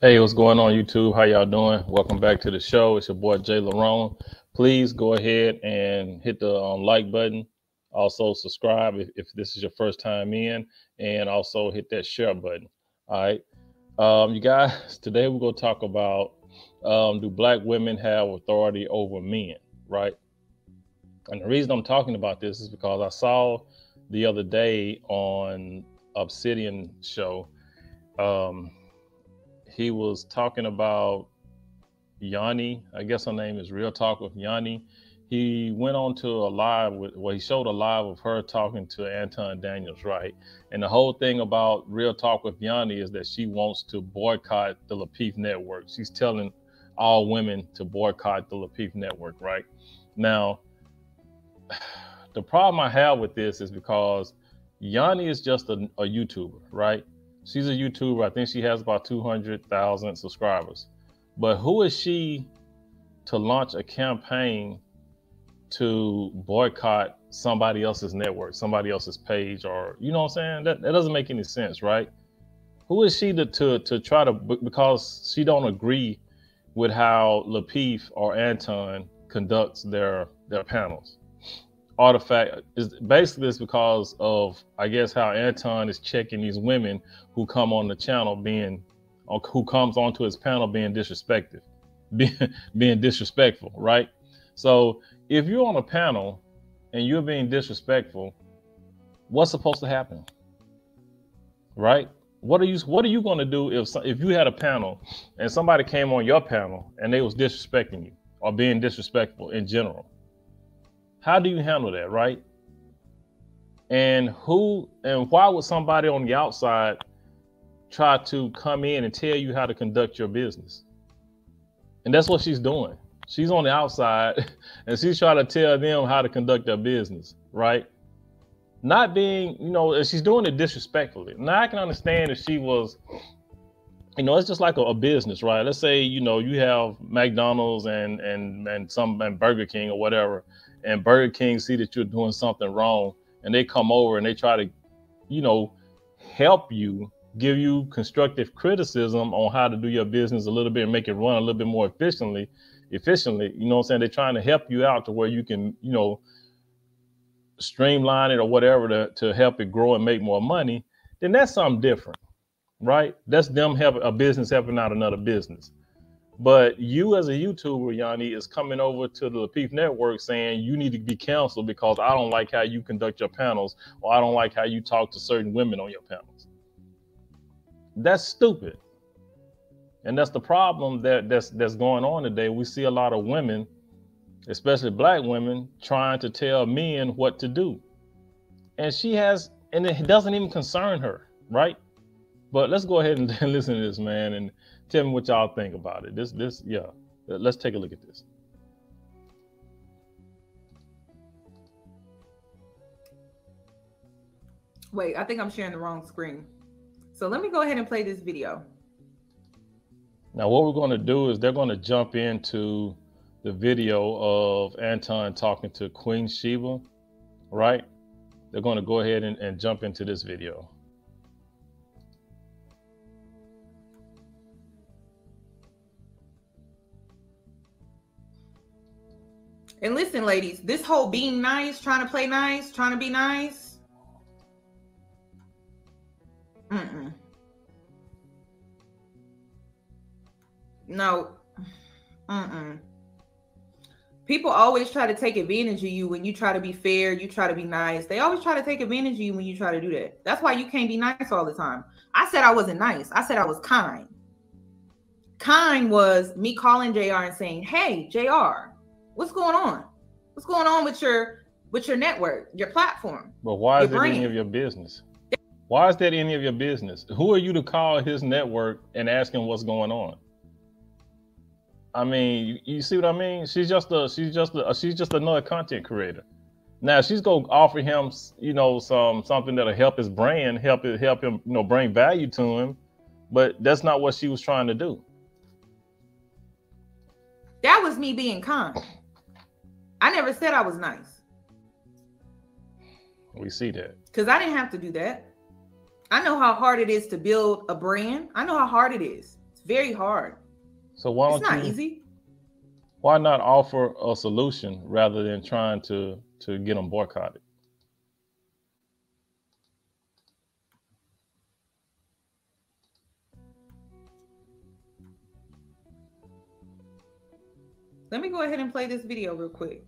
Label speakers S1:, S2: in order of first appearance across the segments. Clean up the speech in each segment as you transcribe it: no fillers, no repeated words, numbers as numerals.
S1: Hey, what's going on YouTube? How y'all doing? Welcome back to the show. It's your boy Jay Larone. Please go ahead and hit the like button. Also subscribe if this is your first time in, and also hit that share button. All right, you guys. Today we're gonna talk about do Black women have authority over men? Right. And the reason I'm talking about this is because I saw the other day on Obsidian show. Um, he was talking about Yanni. I guess her name is Real Talk with Yanni. He went on to a live with, well, he showed a live of her talking to Anton Daniels, right? And the whole thing about Real Talk with Yanni is that she wants to boycott the Lapeef Network. She's telling all women to boycott the Lapeef Network, right? Now, the problem I have with this is because Yanni is just a YouTuber, right? She's a YouTuber. I think she has about 200,000 subscribers. But who is she to launch a campaign to boycott somebody else's network, somebody else's page, or you know what I'm saying? That doesn't make any sense, right? Who is she to try to, because she don't agree with how Lapeef or Anton conducts their panels? Artifact is basically it's because of, I guess, how Anton is checking these women who come on the channel being, or who comes onto his panel being disrespectful, being disrespectful, right? So if you're on a panel and you're being disrespectful, what's supposed to happen, right? What are you going to do if you had a panel and somebody came on your panel and they was disrespecting you or being disrespectful in general? How do you handle that, right? And why would somebody on the outside try to come in and tell you how to conduct your business? And that's what she's doing. She's on the outside and she's trying to tell them how to conduct their business, right? Not being, and she's doing it disrespectfully. Now I can understand if she was, it's just like a business, right? Let's say, you have McDonald's and Burger King or whatever, and Burger King see that you're doing something wrong and they come over and they try to, help you, give you constructive criticism on how to do your business a little bit and make it run a little bit more efficiently, you know what I'm saying? They're trying to help you out to where you can, streamline it or whatever to help it grow and make more money. Then that's something different, right? That's them helping a business helping out another business. But you as a YouTuber, Yanni, is coming over to the Lapeef Network saying you need to be canceled because I don't like how you conduct your panels, or I don't like how you talk to certain women on your panels. That's stupid. And that's the problem that's going on today. We see a lot of women, especially Black women, trying to tell men what to do. And it doesn't even concern her, right? But let's go ahead and listen to this, man, and tell me what y'all think about it. Yeah. Let's take a look at this.
S2: Wait, I think I'm sharing the wrong screen. So let me go ahead and play this video.
S1: Now, what we're going to do is they're going to jump into the video of Anton talking to Queen Sheba, right? They're going to go ahead and jump into this video.
S2: And listen, ladies, this whole being nice, trying to play nice, trying to be nice. No. People always try to take advantage of you when you try to be fair, you try to be nice. They always try to take advantage of you when you try to do that. That's why you can't be nice all the time. I said I wasn't nice. I said I was kind. Kind was me calling JR and saying, "Hey, JR, what's going on? What's going on with your network, your platform?"
S1: But why is it any of your business? Why is that any of your business? Who are you to call his network and ask him what's going on? I mean, you see what I mean? She's just another content creator. Now she's gonna offer him, something that'll help his brand, help him, bring value to him. But that's not what she was trying to do.
S2: That was me being kind. I never said I was nice.
S1: We see that.
S2: Because I didn't have to do that. I know how hard it is to build a brand. I know how hard it is. It's very hard.
S1: So why
S2: It's
S1: don't
S2: not
S1: you?
S2: easy.
S1: Why not offer a solution rather than trying to get them boycotted?
S2: Let me go ahead and play this video real quick.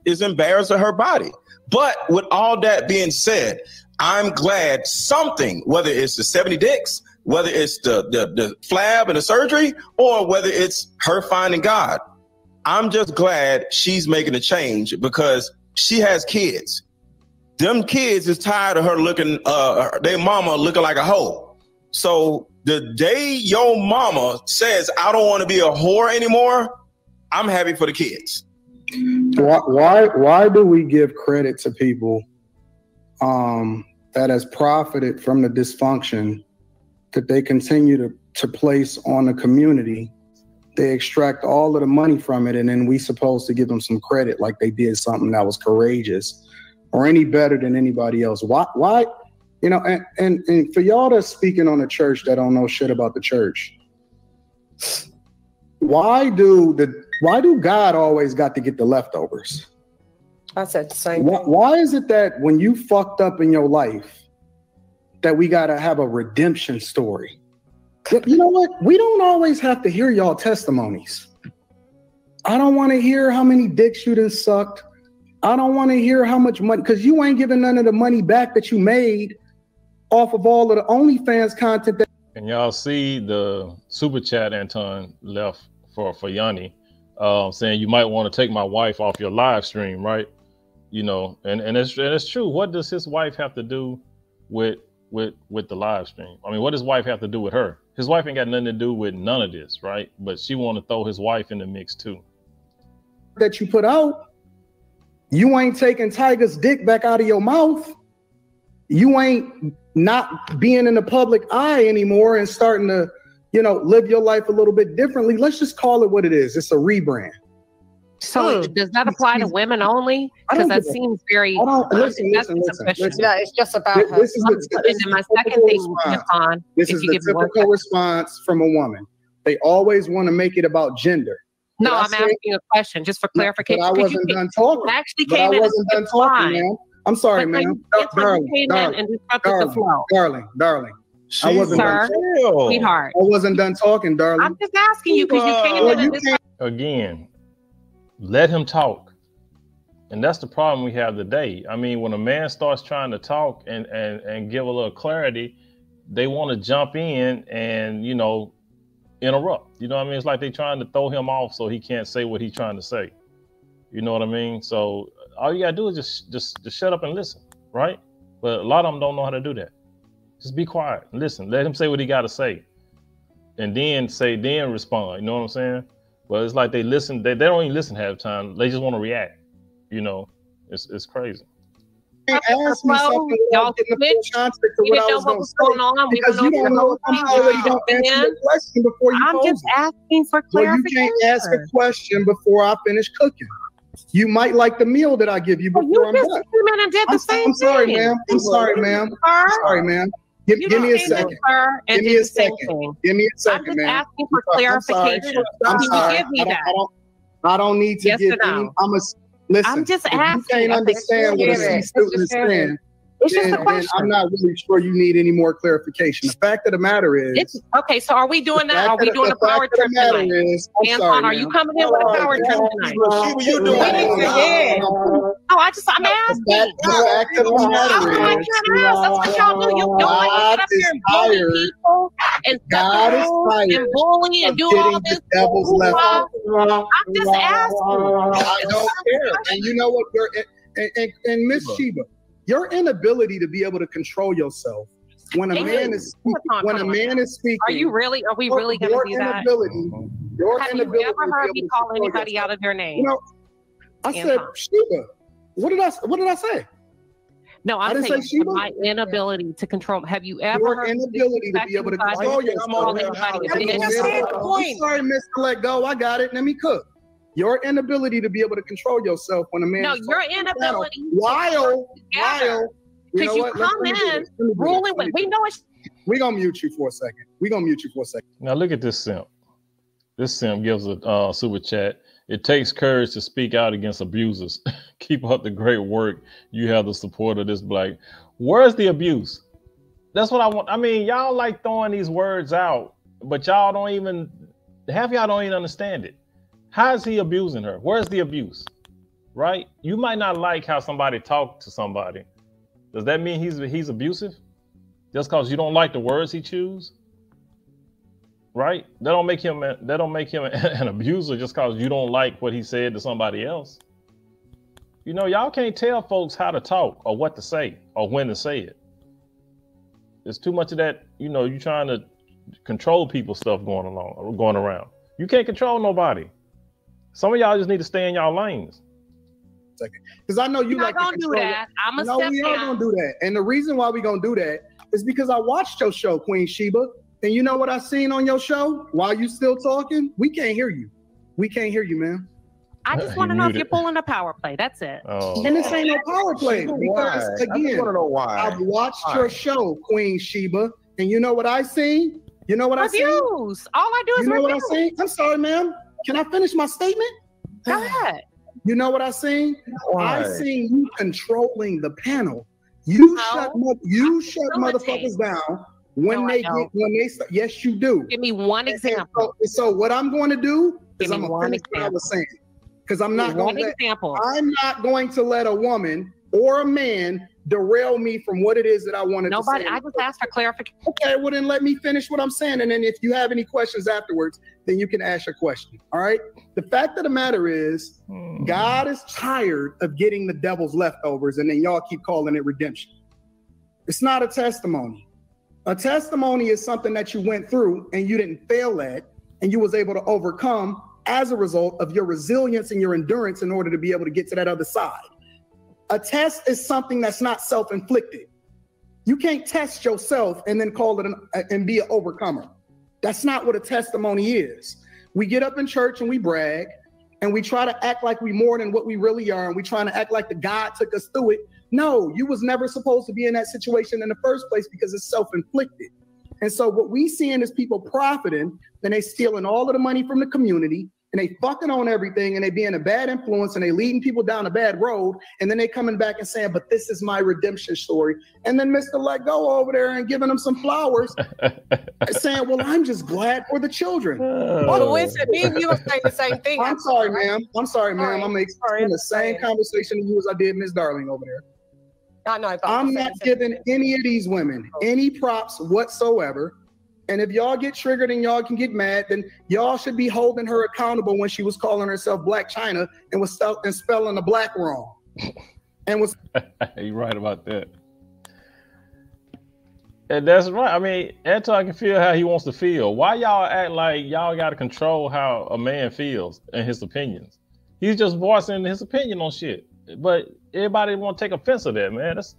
S3: Is embarrassed of her body. But with all that being said, I'm glad something, whether it's the 70 dicks, whether it's the flab and the surgery, or whether it's her finding God, I'm just glad she's making a change because she has kids. Them kids is tired of her looking, their mama looking like a hoe. So the day your mama says, I don't want to be a whore anymore, I'm happy for the kids.
S4: Why do we give credit to people that has profited from the dysfunction that they continue to place on the community? They extract all of the money from it, and then we supposed to give them some credit like they did something that was courageous or any better than anybody else. Why? You know, and for y'all that's speaking on the church that don't know shit about the church, why do God always got to get the leftovers?
S5: I said the same thing.
S4: Why is it that when you fucked up in your life that we got to have a redemption story? You know what? We don't always have to hear y'all testimonies. I don't want to hear how many dicks you done sucked. I don't want to hear how much money, because you ain't giving none of the money back that you made off of all of the OnlyFans content.
S1: And y'all see the super chat Anton left for Yanni, saying you might want to take my wife off your live stream, right? You know, and it's true. What does his wife have to do with the live stream? I mean, what does his wife have to do with her? His wife ain't got nothing to do with none of this, right? But she want to throw his wife in the mix too.
S4: That you put out, you ain't taking Tiger's dick back out of your mouth. You ain't not being in the public eye anymore and starting to, you know, live your life a little bit differently. Let's just call it what it is. It's a rebrand.
S5: So does that apply to women only? Because that seems very.
S4: Listen.
S5: Yeah, it's just about her.
S4: This is
S5: my second thing, Anton.
S4: This is the typical response from a woman. They always want to make it about gender.
S5: No, I'm asking a question just for clarification.
S4: But I wasn't done talking.
S5: Actually came in.
S4: Man. I'm sorry, man. Darling. I wasn't done.
S5: Sweetheart.
S4: I wasn't done talking, darling.
S5: I'm just asking you because you came in.
S1: Again, let him talk. And that's the problem we have today. I mean, when a man starts trying to talk and give a little clarity, they want to jump in and, you know, interrupt. You know what I mean? It's like they trying to throw him off so he can't say what he's trying to say. You know what I mean? So all you gotta do is just shut up and listen, right? But a lot of them don't know how to do that. Just be quiet and listen. Let him say what he got to say, and then respond. You know what I'm saying? But it's like they listen. They don't even listen half the time. They just want to react. You know, it's crazy.
S4: Ask me something
S5: y'all
S4: in the context of what I was going to say,
S5: going on.
S4: because you don't know if I'm already going to answer the question before you.
S5: I'm just asking for clarification.
S4: So you can't ask a question before I finish cooking. You might like the meal that I give you before I'm done. I'm sorry, ma'am. I'm sorry, ma'am. Give me a second. Give me a second. Give me a second, ma'am.
S5: I'm just asking for clarification.
S4: I'm sorry.
S5: Give me that.
S4: I don't need to give any. Listen,
S5: I'm just
S4: asking. You can't understand what a C-student is saying.
S5: It's just a question.
S4: I'm not really sure you need any more clarification. The fact of the matter is.
S5: Okay, so are we doing that? Are we doing a power trip tonight? Anton, are you coming in with a power trip tonight?
S3: What you doing?
S5: I'm asking.
S4: The fact of the matter is.
S5: That's what y'all do. You get up here and bully people and bully and do all this. I'm just asking.
S4: I don't care. And you know what? And Miss Sheba, your inability to be able to control yourself when a man is speaking.
S5: Are we really going to do that?
S4: Have
S5: you ever heard me call anybody out of their name?
S4: You know, I said Sheba. What did I say?
S5: No, I'm saying my inability to control. Have you ever
S4: your inability to be able to control yourself? I'm sorry, Mr. Let Go. I got it. Let me cook. Your inability to be able to control yourself when a man.
S5: No, your inability.
S4: While you know what?
S5: Come in ruling with. We know it's.
S4: We're gonna mute you for a second.
S1: Now look at this simp. This simp gives a super chat. It takes courage to speak out against abusers. Keep up the great work. You have the support of this black. Where's the abuse? That's what I want. I mean, y'all like throwing these words out, but y'all don't even, half y'all don't even understand it. How is he abusing her? Where's the abuse? Right? You might not like how somebody talked to somebody. Does that mean he's abusive? Just because you don't like the words he chooses? Right? That don't make him an abuser just because you don't like what he said to somebody else. You know, y'all can't tell folks how to talk or what to say or when to say it. There's too much of that, you know, you trying to control people stuff going around. You can't control nobody. Some of y'all just need to stay in y'all lanes.
S4: Because I know you like to control
S5: that. I'm a step down.
S4: We are gonna do that. And the reason why we gonna do that is because I watched your show, Queen Sheba. And you know what I seen on your show while you still talking? We can't hear you. We can't hear you, man.
S5: I just want to know if you're pulling a power play. That's it.
S1: Oh.
S4: And this ain't no power play. Because again,
S3: I want to know why.
S4: I've watched your show, Queen Sheba, and you know what I seen? You know what I seen?
S5: Reviews. All I do is
S4: You know
S5: reviews.
S4: what I seen? I'm sorry, ma'am. Can I finish my statement?
S5: Go ahead.
S4: You know what I seen?
S3: Why?
S4: I seen you controlling the panel. You shut motherfuckers down when they start. Yes, you do.
S5: Give me one example.
S4: So what I'm going to do is
S5: Give
S4: I'm
S5: me
S4: going to
S5: one
S4: finish what I
S5: example.
S4: was saying. Because I'm not going to
S5: example.
S4: I'm not going to let a woman or a man derail me from what it is that I wanted to say.
S5: I just asked for clarification.
S4: Okay, well then let me finish what I'm saying. And then if you have any questions afterwards, then you can ask your question. All right. The fact of the matter is, God is tired of getting the devil's leftovers, and then y'all keep calling it redemption. It's not a testimony. A testimony is something that you went through and you didn't fail at, and you was able to overcome as a result of your resilience and your endurance in order to be able to get to that other side. A test is something that's not self-inflicted. You can't test yourself and then call it and be an overcomer. That's not what a testimony is. We get up in church and we brag and we try to act like we more than what we really are, and we trying to act like the God took us through it. No, you was never supposed to be in that situation in the first place because it's self-inflicted. And so what we seeing is people profiting, and they stealing all of the money from the community, and they fucking on everything, and they being a bad influence, and they leading people down a bad road, and then they coming back and saying, but this is my redemption story. And then Mr. Let Go over there and giving them some flowers, saying, well, I'm just glad for the children.
S6: Well, Winston, me and you are saying the same thing.
S4: I'm sorry, ma'am. I'm sorry, ma'am. I'm explaining the same conversation to you as I did Miss Darling over there. I'm not giving any of these women any props whatsoever. And if y'all get triggered and y'all can get mad, then y'all should be holding her accountable when she was calling herself Black China and was spelling the black wrong. And was
S1: you're right about that. And that's right. I mean, Anton can feel how he wants to feel. Why y'all act like y'all got to control how a man feels and his opinions? He's just voicing his opinion on shit. But everybody want to take offense of that, man. That's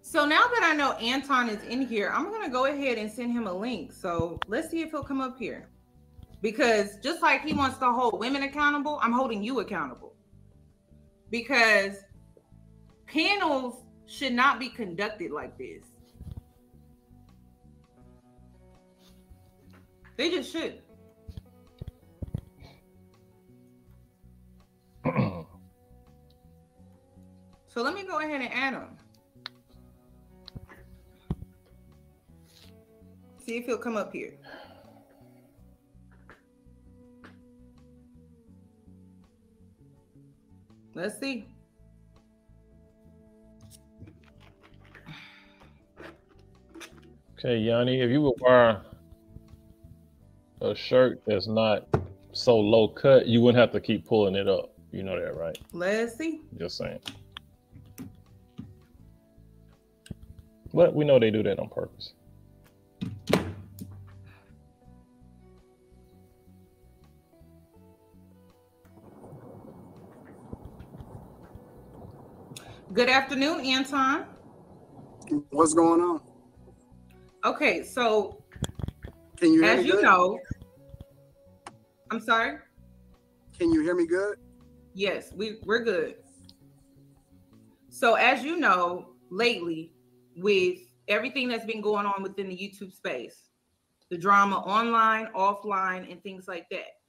S2: So now that I know Anton is in here, I'm going to go ahead and send him a link. So let's see if he'll come up here. Because just like he wants to hold women accountable, I'm holding you accountable. Because panels should not be conducted like this. They just should. So let me go ahead and add him. See if he'll come up here. Let's see.
S1: Okay, Yanni, if you would wear a shirt that's not so low cut, you wouldn't have to keep pulling it up. You know that, right?
S2: Let's see.
S1: Just saying. But we know they do that on purpose.
S2: Good afternoon, Anton.
S4: What's going on?
S2: Okay, so
S7: Can you hear me
S2: As you
S7: good?
S2: know, I'm sorry.
S7: Can you hear me good?
S2: Yes, we're good. So as you know, lately, with everything that's been going on within the YouTube space, the drama online, offline, and things like that,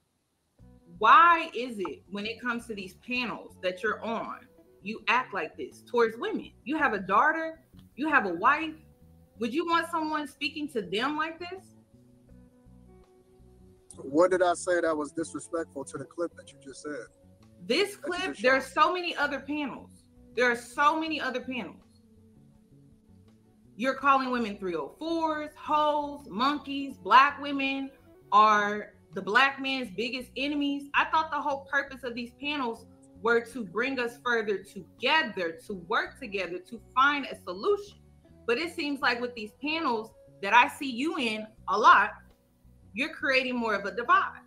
S2: why is it when it comes to these panels that you're on, you act like this towards women? You have a daughter, you have a wife. Would you want someone speaking to them like this?
S7: What did I say that was disrespectful to the clip that you just said?
S2: This clip, there are so many other panels. There are so many other panels. You're calling women 304s, hoes, monkeys. Black women are the black man's biggest enemies. I thought the whole purpose of these panels were to bring us further together, to work together, to find a solution. But it seems like with these panels that I see you in a lot, you're creating more of a divide.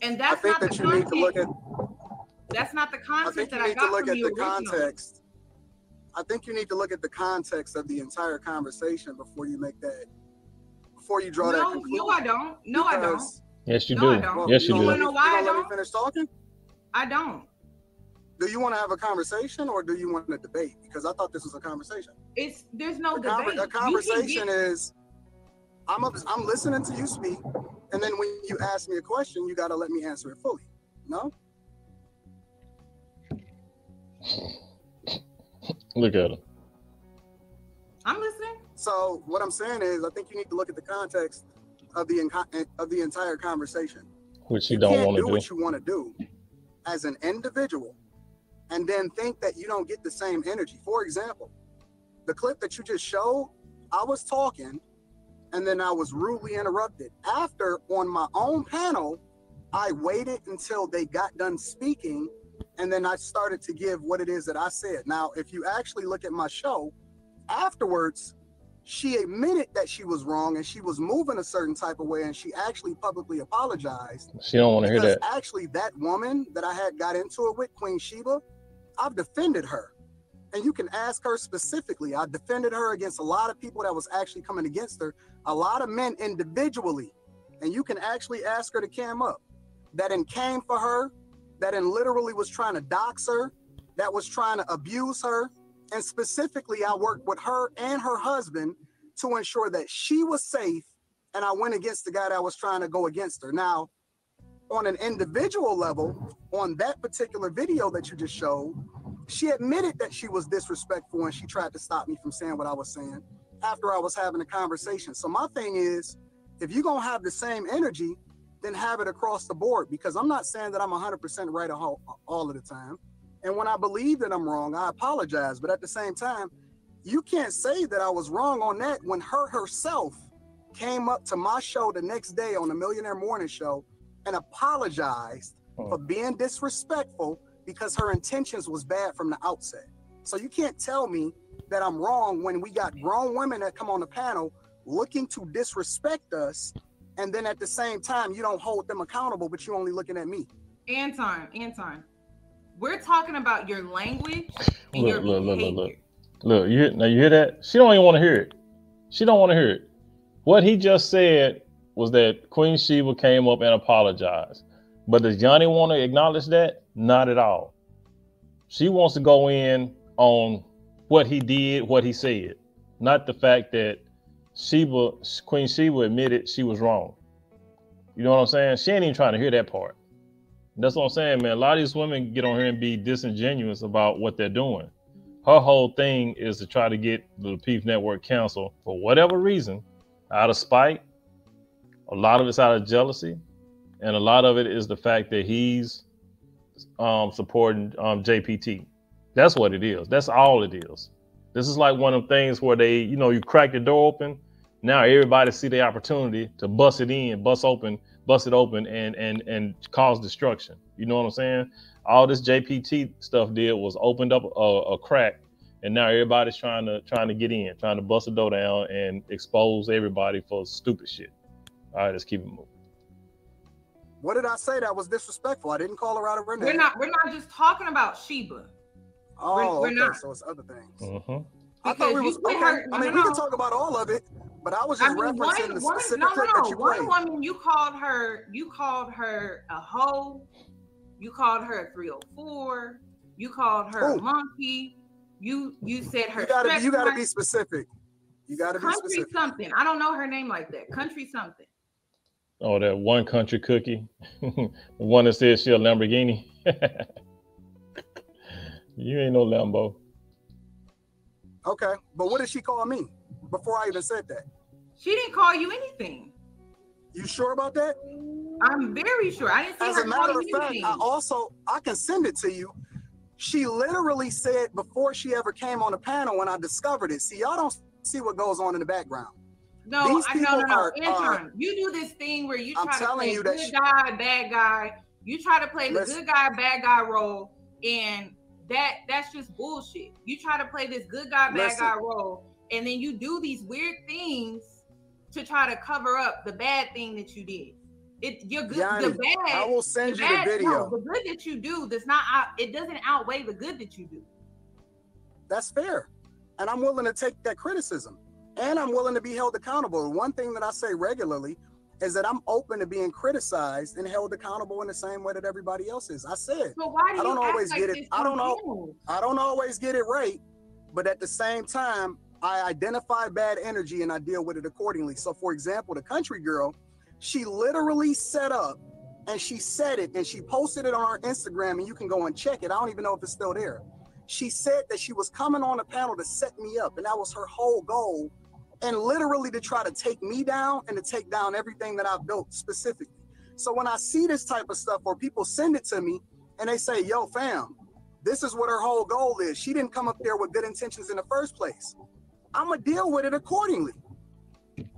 S2: And that's not the content. That's not the content that I got from you originally.
S7: I think you need to look at the context of the entire conversation before you make that, before you draw that conclusion.
S2: No, I don't. No, I don't.
S1: Yes, you do. Yes, you do.
S2: You want to know why I don't?
S7: Let me finish talking?
S2: I don't.
S7: Do you want to have a conversation or do you want to debate? Because I thought this was a conversation.
S2: There's no debate.
S7: A conversation is, I'm listening to you speak, and then when you ask me a question, you got to let me answer it fully. No?
S1: Look at him.
S2: I'm listening.
S7: So what I'm saying is, I think you need to look at the context of the entire conversation.
S1: Which you don't want to do.
S7: What you want to do as an individual, and then think that you don't get the same energy. For example, the clip that you just showed, I was talking, and then I was rudely interrupted. After, on my own panel, I waited until they got done speaking, and then I started to give what it is that I said. Now, if you actually look at my show, afterwards, she admitted that she was wrong and she was moving a certain type of way, and she actually publicly apologized.
S1: She don't want to hear that.
S7: Actually, that woman that I had got into it with, Queen Sheba, I've defended her. And you can ask her specifically. I defended her against a lot of people that was actually coming against her, a lot of men individually. And you can actually ask her to cam up. That came for her, that literally was trying to dox her, that was trying to abuse her. And specifically, I worked with her and her husband to ensure that she was safe, and I went against the guy that was trying to go against her. Now, on an individual level, on that particular video that you just showed, she admitted that she was disrespectful and she tried to stop me from saying what I was saying after I was having a conversation. So my thing is, if you're going to have the same energy, then have it across the board, because I'm not saying that I'm 100% right all of the time. And when I believe that I'm wrong, I apologize. But at the same time, you can't say that I was wrong on that when her herself came up to my show the next day on the Millionaire Morning Show and apologized for being disrespectful because her intentions was bad from the outset. So you can't tell me that I'm wrong when we got grown women that come on the panel looking to disrespect us, and then at the same time, you don't hold them accountable, but you're only looking at me.
S2: Anton. We're talking about your language and your behavior.
S1: Look, you hear that? She don't even want to hear it. She don't want to hear it. What he just said was that Queen Sheba came up and apologized. But does Johnny want to acknowledge that? Not at all. She wants to go in on what he did, what he said, not the fact that Queen Sheba admitted she was wrong. You know what I'm saying? She ain't even trying to hear that part. That's what I'm saying, man. A lot of these women get on here and be disingenuous about what they're doing. Her whole thing is to try to get the Peace Network canceled for whatever reason, out of spite. A lot of it's out of jealousy. And a lot of it is the fact that he's supporting JPT. That's what it is. That's all it is. This is like one of them things where they, you crack the door open. Now everybody see the opportunity to bust it open and cause destruction. You know what I'm saying? All this JPT stuff did was opened up a crack, and now everybody's trying to get in, trying to bust the door down and expose everybody for stupid shit. All right, let's keep it moving.
S7: What did I say that was disrespectful? I didn't call her out of her name.
S2: We're not just talking about Sheba.
S7: Oh,
S2: we're
S7: okay.
S2: not.
S7: So it's other things.
S1: Mm-hmm.
S7: I thought we was okay. I mean, we can talk about all of it, But I was just referencing the specific clip that you played.
S2: One woman, you called her a hoe. You called her a 304. You called her a monkey. You said her.
S7: You gotta be specific. You gotta be specific.
S2: Country something. I don't know her name like that. Country something.
S1: Oh, that one country cookie. The one that says she a Lamborghini. You ain't no Lambo.
S7: Okay, but what did she call me before I even said that?
S2: She didn't call you anything.
S7: You sure about that?
S2: I'm very sure. I didn't see
S7: As
S2: her
S7: a matter
S2: call
S7: of
S2: you
S7: fact,
S2: anything.
S7: I can send it to you. She literally said before she ever came on the panel when I discovered it. See, y'all don't see what goes on in the background.
S2: No. Intern, you do this thing where you try to play good guy, bad guy. You try to play the good guy, bad guy role, and that's just bullshit. You try to play this good guy, bad guy role, and then you do these weird things to try to cover up the bad thing that you did. You're good.
S7: Yanni,
S2: the bad.
S7: I will send you the video.
S2: No, the good that you do does not. It doesn't outweigh the good that you do.
S7: That's fair, and I'm willing to take that criticism, and I'm willing to be held accountable. The one thing that I say regularly is that I'm open to being criticized and held accountable in the same way that everybody else is. I said,
S2: so why do
S7: I don't always get it. I don't always get it right, but at the same time, I identify bad energy and I deal with it accordingly. So, for example, the country girl. She literally set up and she said it and she posted it on her Instagram, and you can go and check it. I don't even know if it's still there. She said that she was coming on the panel to set me up, and that was her whole goal, and literally to try to take me down and to take down everything that I've built specifically. So when I see this type of stuff or people send it to me and they say, yo, fam, this is what her whole goal is. She didn't come up there with good intentions in the first place. I'm going to deal with it accordingly.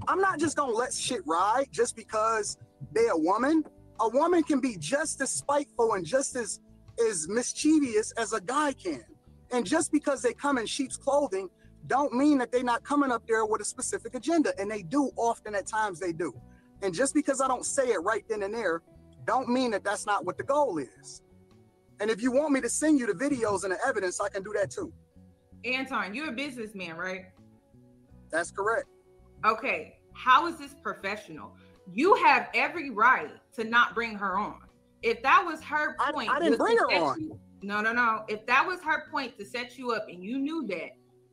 S7: I'm not just gonna let shit ride just because they're a woman. A woman can be just as spiteful and just as mischievous as a guy can. And just because they come in sheep's clothing don't mean that they're not coming up there with a specific agenda. And they do often at times they do. And just because I don't say it right then and there, don't mean that that's not what the goal is. And if you want me to send you the videos and the evidence, I can do that too.
S2: Anton, you're a businessman, right?
S7: That's correct.
S2: Okay, how is this professional? You have every right to not bring her on. If that was her point,
S7: I didn't bring her on.
S2: No. If that was her point to set you up and you knew that,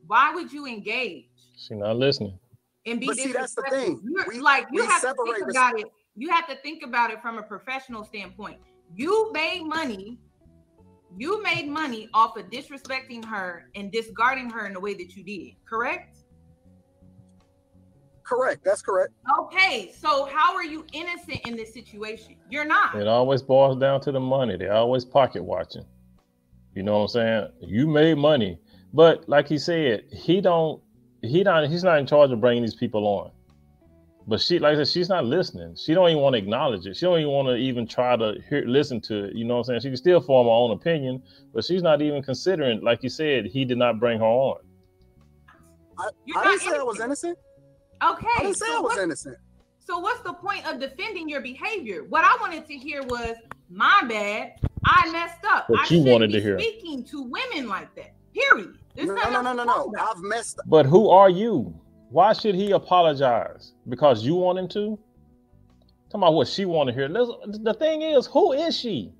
S2: why would you engage?
S1: She's not listening.
S2: And be
S7: but see, that's the thing.
S2: You have to think about it. You have to think about it from a professional standpoint. You made money off of disrespecting her and discarding her in the way that you did, correct?
S7: Correct. That's correct.
S2: Okay, so how are you innocent in this situation? You're not.
S1: It always boils down to the money. They're always pocket watching. You know what I'm saying? You made money, but like he said, he's not in charge of bringing these people on. But like I said, she's not listening. She don't even want to acknowledge it. She don't even want to even try to listen to it. You know what I'm saying? She can still form her own opinion, but she's not even considering. Like you said, he did not bring her on.
S7: I didn't say I was innocent.
S2: Okay.
S7: I didn't say I was innocent.
S2: So what's the point of defending your behavior? What I wanted to hear was, my bad, I messed up.
S1: What you wanted to hear.
S2: Speaking to women like that, period.
S7: No. I've messed up.
S1: But who are you? Why should he apologize? Because you want him to? Talking about what she want to hear. The thing is, who is she?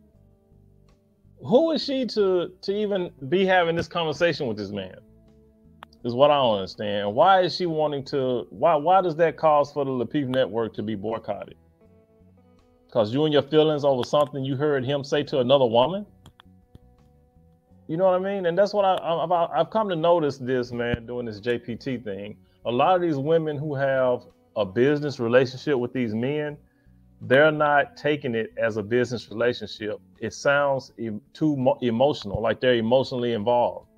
S1: Who is she to even be having this conversation with this man? Is what I don't understand. Why is she wanting to? Why does that cause for the Lapeef Network to be boycotted? Because you and your feelings over something you heard him say to another woman? You know what I mean? And that's what I've come to notice this, man, doing this JPT thing. A lot of these women who have a business relationship with these men, they're not taking it as a business relationship. It sounds too emotional, like they're emotionally involved.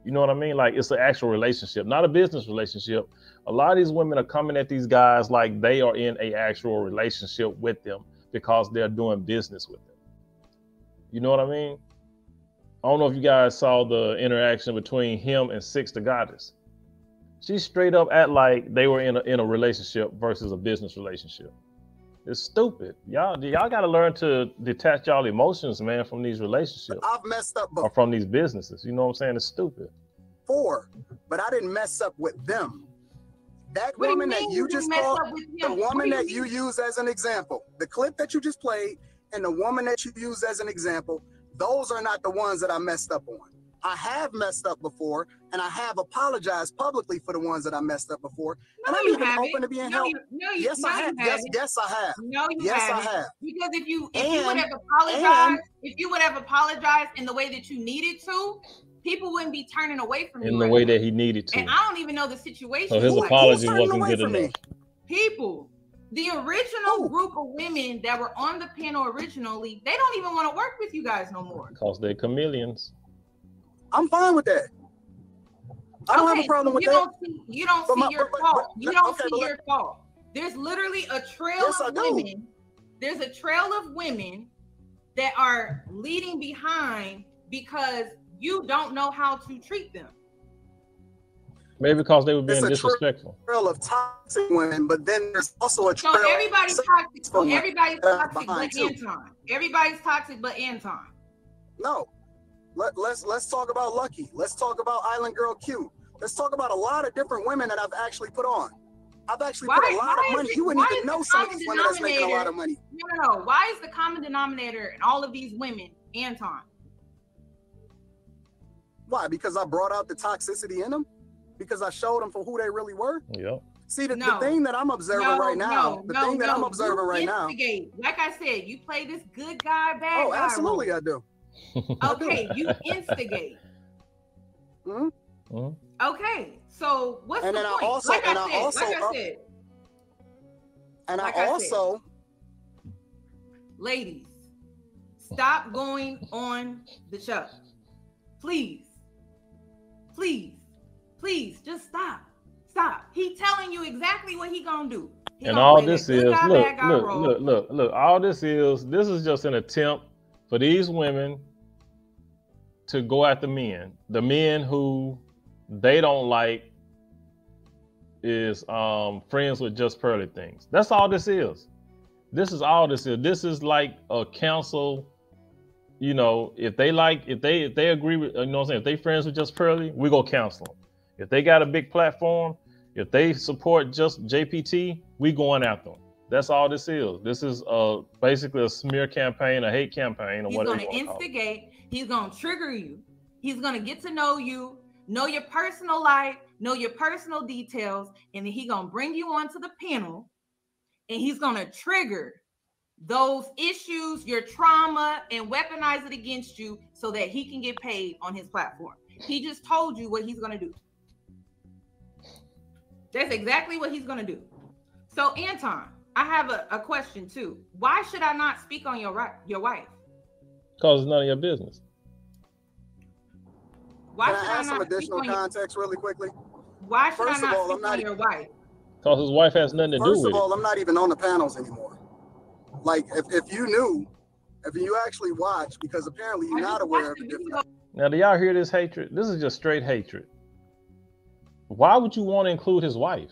S1: You know what I mean? Like it's an actual relationship, not a business relationship. A lot of these women are coming at these guys like they are in an actual relationship with them because they're doing business with them. You know what I mean? I don't know if you guys saw the interaction between him and Six the Goddess. She straight up act like they were in a relationship versus a business relationship. It's stupid. Y'all got to learn to detach y'all emotions, man, from these relationships.
S7: I've messed up before.
S1: Or from these businesses. You know what I'm saying? It's stupid.
S7: But I didn't mess up with them. That woman that you just called, the woman that you use as an example, the clip that you just played, and the woman that you use as an example, those are not the ones that I messed up on. I have messed up before, and I have apologized publicly for the ones that I messed up before.
S2: No,
S7: and I'm even open to being helped.
S2: Yes,
S7: I have. Yes, I have.
S2: No,
S7: yes, I have.
S2: Because if you would have apologized in the way that you needed to, people wouldn't be turning away from you
S1: in the way that he needed to.
S2: And I don't even know the situation.
S1: So his apology wasn't good enough.
S2: People, the original group of women that were on the panel originally, they don't even want to work with you guys no more.
S1: Because they're chameleons.
S7: I'm fine with that. I don't have a problem with that.
S2: You don't see your fault. You don't see your fault. There's literally a trail of women. There's a trail of women that are leading behind because you don't know how to treat them.
S1: Maybe because they were being disrespectful.
S7: Trail of toxic women, but then there's also a trail.
S2: So everybody's toxic. So everybody's toxic, but Anton. Everybody's toxic, but Anton.
S7: No. Let's talk about Lucky. Let's talk about Island Girl Q. Let's talk about a lot of different women that I've actually put on. I've actually put a lot of money. You wouldn't even know some of these women that's making a lot of money.
S2: No. Why is the common denominator in all of these women Anton?
S7: Why? Because I brought out the toxicity in them? Because I showed them for who they really were?
S1: Yep.
S7: See, the thing that I'm observing right now,
S2: like I said, you play this good guy, bad guy.
S7: Oh, absolutely I do.
S2: Okay, you instigate. Okay, so what's the point? Like I said, ladies, stop going on the show. Please, just stop. He telling you exactly what he gonna do.
S1: And all this is, look, all this is just an attempt for these women to go after men. The men who they don't like is friends with just pearly things. That's all this is. This is all this is. This is like a council. You know, if they agree with, you know what I'm saying, if they friends with just pearly, we go counsel them. If they got a big platform, if they support just JPT, we going after them. That's all this is. This is basically a smear campaign, a hate campaign, or whatever.
S2: He's going to instigate. He's going to trigger you. He's going to get to know you, know your personal life, know your personal details, and then he's going to bring you onto the panel, and he's going to trigger those issues, your trauma, and weaponize it against you so that he can get paid on his platform. He just told you what he's going to do. That's exactly what he's going to do. So, Anton, I have a question too. Why should I not speak on your wife?
S1: Because it's none of your business.
S7: Why Can I add some additional context really quickly?
S2: Why should I not speak on your wife?
S1: Because his wife has nothing to do with it.
S7: First of all, I'm not even on the panels anymore. Like, if you knew, if you actually watch, because apparently you're not aware of the difference.
S1: Now, do y'all hear this hatred? This is just straight hatred. Why would you want to include his wife?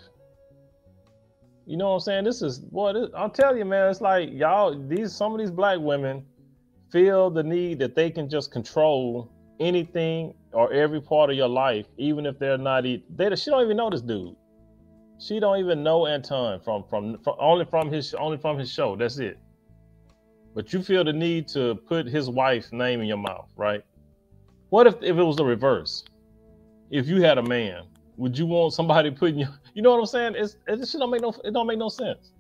S1: You know what I'm saying? This is what I'll tell you, man. It's like some of these black women feel the need that they can just control anything or every part of your life, even if they're not. She don't even know this dude. She don't even know Anton from only from his show. That's it. But you feel the need to put his wife's name in your mouth, right? What if it was the reverse? If you had a man, would you want somebody putting you? You know what I'm saying? It don't make no sense.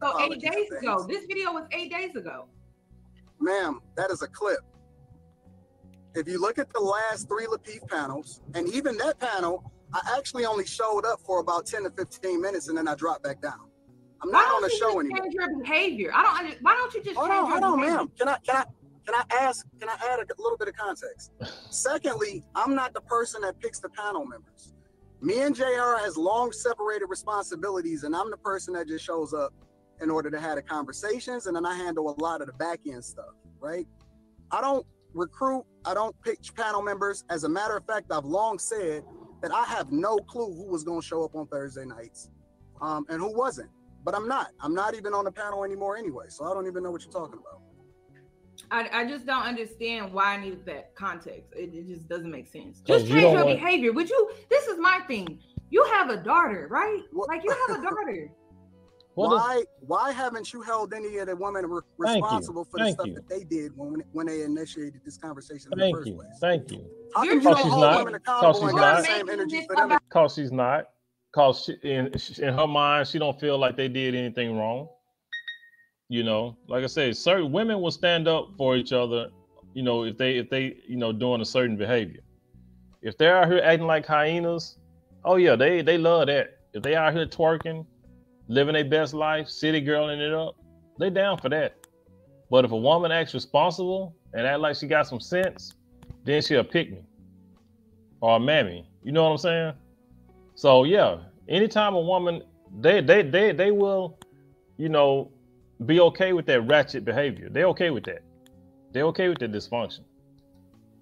S2: So 8 days ago, this video was 8 days ago.
S7: Ma'am, that is a clip. If you look at the last 3 Lapeef panels, and even that panel, I actually only showed up for about 10 to 15 minutes, and then I dropped back down. I'm not on the show anymore.
S2: Change your behavior. Why don't you just
S7: hold
S2: change your
S7: on,
S2: behavior?
S7: ma'am. Can I add a little bit of context? Secondly, I'm not the person that picks the panel members. Me and JR has long separated responsibilities, and I'm the person that just shows up in order to have the conversations, and then I handle a lot of the back end stuff, right? I don't recruit, I don't pick panel members. As a matter of fact, I've long said that I have no clue who was going to show up on Thursday nights and who wasn't. But I'm not even on the panel anymore anyway, so I don't even know what you're talking about.
S2: I just don't understand why I needed that context. It just doesn't make sense. Just change your behavior. Would you? This is my thing. You have a daughter, right? Like you have a daughter.
S7: Why haven't you held any of the women responsible for the stuff that they did when they initiated this conversation in the first place?
S1: Thank you.
S7: How come you don't hold women accountable and got the same energy for them?
S1: Because she's not. Because in her mind, she don't feel like they did anything wrong. You know, like I say, certain women will stand up for each other. You know, if they doing a certain behavior. If they're out here acting like hyenas, oh yeah, they love that. If they out here twerking, living their best life, city girling it up, they down for that. But if a woman acts responsible and act like she got some sense, then she'll pick me or a mammy. You know what I'm saying? So yeah, anytime a woman, they will, be okay with that ratchet behavior. They're okay with that. They're okay with the dysfunction.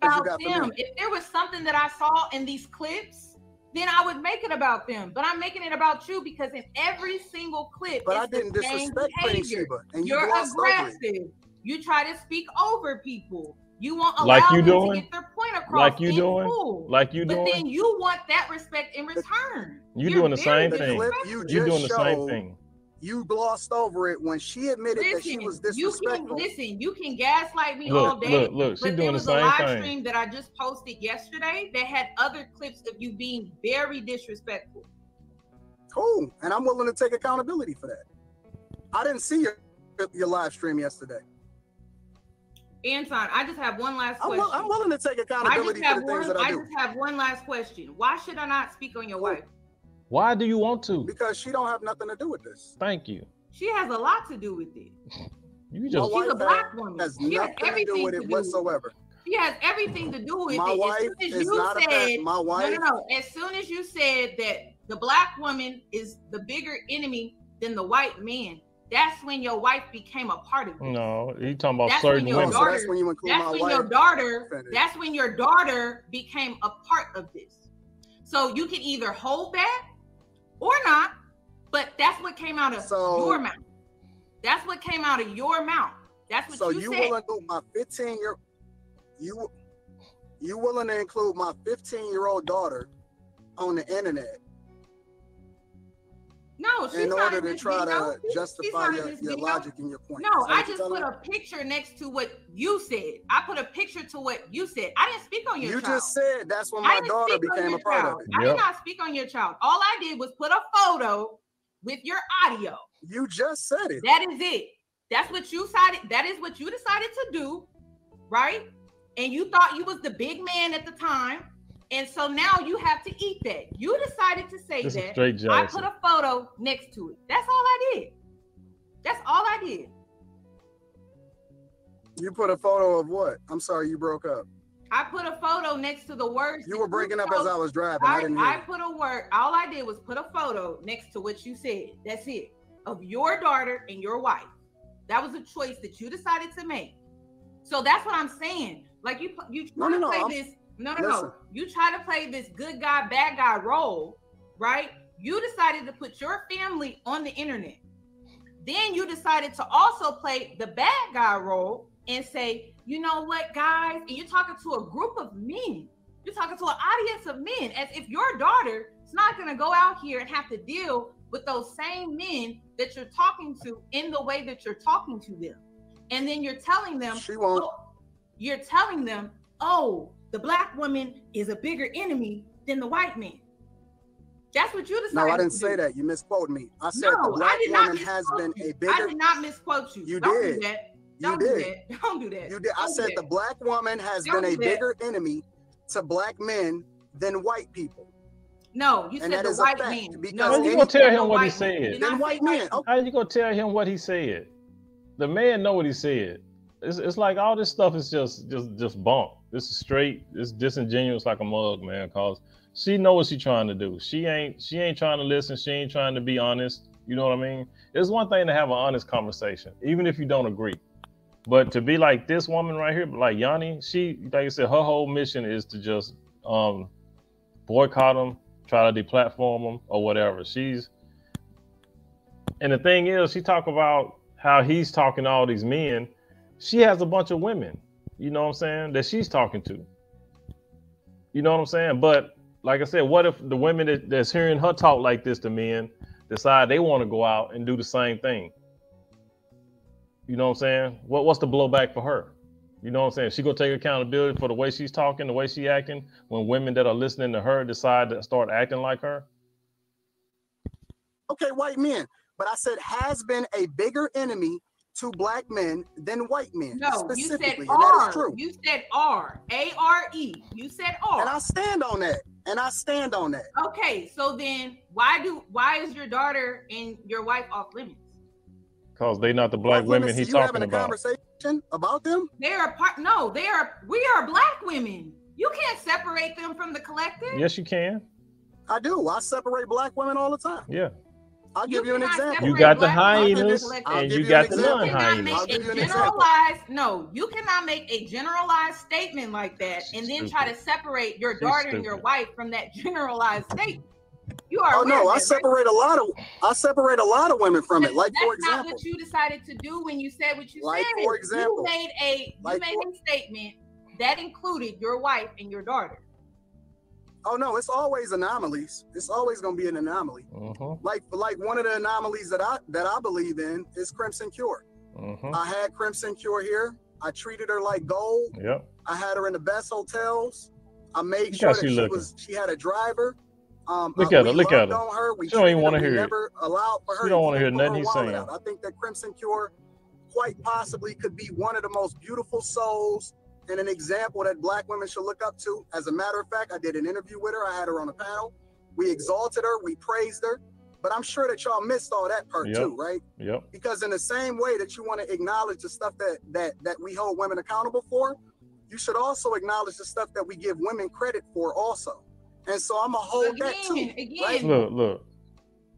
S2: About them. If there was something that I saw in these clips, then I would make it about them. But I'm making it about you because in every single clip,
S7: but I didn't disrespect Queen Sheba, and you're
S2: aggressive. You try to speak over people. You won't allow
S1: like you
S2: them
S1: doing?
S2: To get their point across.
S1: Like you doing?
S2: Cool.
S1: Like you doing?
S2: But then you want that respect in return.
S1: You're doing the same thing.
S7: You're
S1: doing the same thing.
S7: You glossed over it when she admitted that she was disrespectful.
S2: You can gaslight me all day.
S1: Look, she's doing the same thing. But there was a live stream
S2: that I just posted yesterday that had other clips of you being very disrespectful.
S7: Cool, and I'm willing to take accountability for that. I didn't see your live stream yesterday.
S2: Anton, I just have one last question.
S7: I'm willing to take accountability for the things that I do.
S2: I just have one last question. Why should I not speak on your wife?
S1: Why do you want to?
S7: Because she don't have nothing to do with this.
S1: Thank you.
S2: She has a lot to do with it.
S1: She's a
S2: black woman.
S7: Has nothing to do with it whatsoever.
S2: She has everything to do with it.
S7: My wife is not a my wife.
S2: No. As soon as you said that the black woman is the bigger enemy than the white man, that's when your wife became a part of it.
S1: No, you talking about certain women.
S7: That's when you include my wife.
S2: That's when your daughter became a part of this. So you can either hold that or not, but that's what came out of your mouth. That's what came out of your mouth. That's what you said. So you will include my 15-year. You willing to include my 15-year-old daughter on the internet? No, she's
S7: in
S2: not
S7: order to try to justify your logic and your point.
S2: No, I just put a picture next to what you said. I put a picture to what you said. I didn't speak on your child.
S7: You just said that's when my daughter became a part of it.
S2: I did not speak on your child. All I did was put a photo with your audio.
S7: You just said it.
S2: That is it. That's what you decided. That is what you decided to do, right? And you thought you was the big man at the time. And so now you have to eat that. You decided to say that. I put a photo next to it. That's all I did. That's all I did.
S7: You put a photo of what? I'm sorry, you broke up.
S2: I put a photo next to the words.
S7: You were breaking up as I was driving. I
S2: put a word. All I did was put a photo next to what you said. That's it. Of your daughter and your wife. That was a choice that you decided to make. So that's what I'm saying. Like you try to play this. No. You try to play this good guy, bad guy role, right? You decided to put your family on the internet. Then you decided to also play the bad guy role and say, you know what, guys? And you're talking to a group of men. You're talking to an audience of men, as if your daughter is not going to go out here and have to deal with those same men that you're talking to in the way that you're talking to them. And then you're telling them,
S7: she won't.
S2: You're telling them, oh, the black woman is a bigger enemy than the white man. That's what you decided.
S7: No, I didn't say that. You misquoted me. I said the black woman has been a bigger.
S2: I did not misquote you.
S7: You
S2: Don't
S7: did.
S2: Do that.
S7: Don't
S2: do that. Don't do that.
S7: You did. I said the black woman has been a bigger enemy to black men than white people.
S2: No, you said the white man.
S1: How you gonna tell him what he said?
S7: Then white man.
S1: How you gonna tell him what he said? The man know what he said. It's like all this stuff is just bunk. This is straight. It's disingenuous like a mug, man. Cause she know what she's trying to do. She ain't trying to listen. She ain't trying to be honest. You know what I mean? It's one thing to have an honest conversation, even if you don't agree. But to be like this woman right here, like Yanni, she, like I said, her whole mission is to just boycott them, try to deplatform them or whatever. And the thing is, she talk about how he's talking to all these men. She has a bunch of women, you know what I'm saying, that she's talking to. You know what I'm saying? But like I said, what if the women that's hearing her talk like this to men decide they want to go out and do the same thing? You know what I'm saying? What's the blowback for her? You know what I'm saying? She gonna take accountability for the way she's talking, the way she acting, when women that are listening to her decide to start acting like her?
S7: Okay, white men. But I said has been a bigger enemy to black men than white men.
S2: No, you said
S7: specifically,
S2: R.
S7: and that is true.
S2: You said R. A-R-E. You said R.
S7: And I stand on that.
S2: Okay, so then why is your daughter and your wife off limits?
S1: Because they not the black women he's talking
S7: having a
S1: about.
S7: Conversation about them?
S2: They are part. No, we are black women. You can't separate them from the collective.
S1: Yes, you can.
S7: I do. I separate black women all the time.
S1: Yeah.
S7: I'll give you an example.
S1: You got the hyenas and you got the non-hyenas.
S2: You cannot make a generalized statement like that and then try to separate your daughter and your wife from that generalized statement. You are.
S7: Oh no, I separate a lot of women from it. Like for example,
S2: that's not what you decided to do when you said what you
S7: like
S2: said.
S7: For example,
S2: you made a statement that included your wife and your daughter.
S7: Oh no, it's always anomalies. It's always going to be an anomaly. Like one of the anomalies that I believe in is Crimson Cure. I had Crimson Cure here. I treated her like gold.
S1: Yep.
S7: I had her in the best hotels. I made sure that she had a driver.
S1: Look at her.
S7: On her.
S1: She don't even want to hear it.
S7: Never allowed for her.
S1: She don't want to hear nothing he's saying.
S7: I think that Crimson Cure quite possibly could be one of the most beautiful souls and an example that black women should look up to. As a matter of fact, I did an interview with her. I had her on a panel. We exalted her. We praised her. But I'm sure that y'all missed all that part too, right?
S1: Yep.
S7: Because in the same way that you want to acknowledge the stuff that we hold women accountable for, you should also acknowledge the stuff that we give women credit for also. And so I'm going to hold that too. Right?
S1: Look.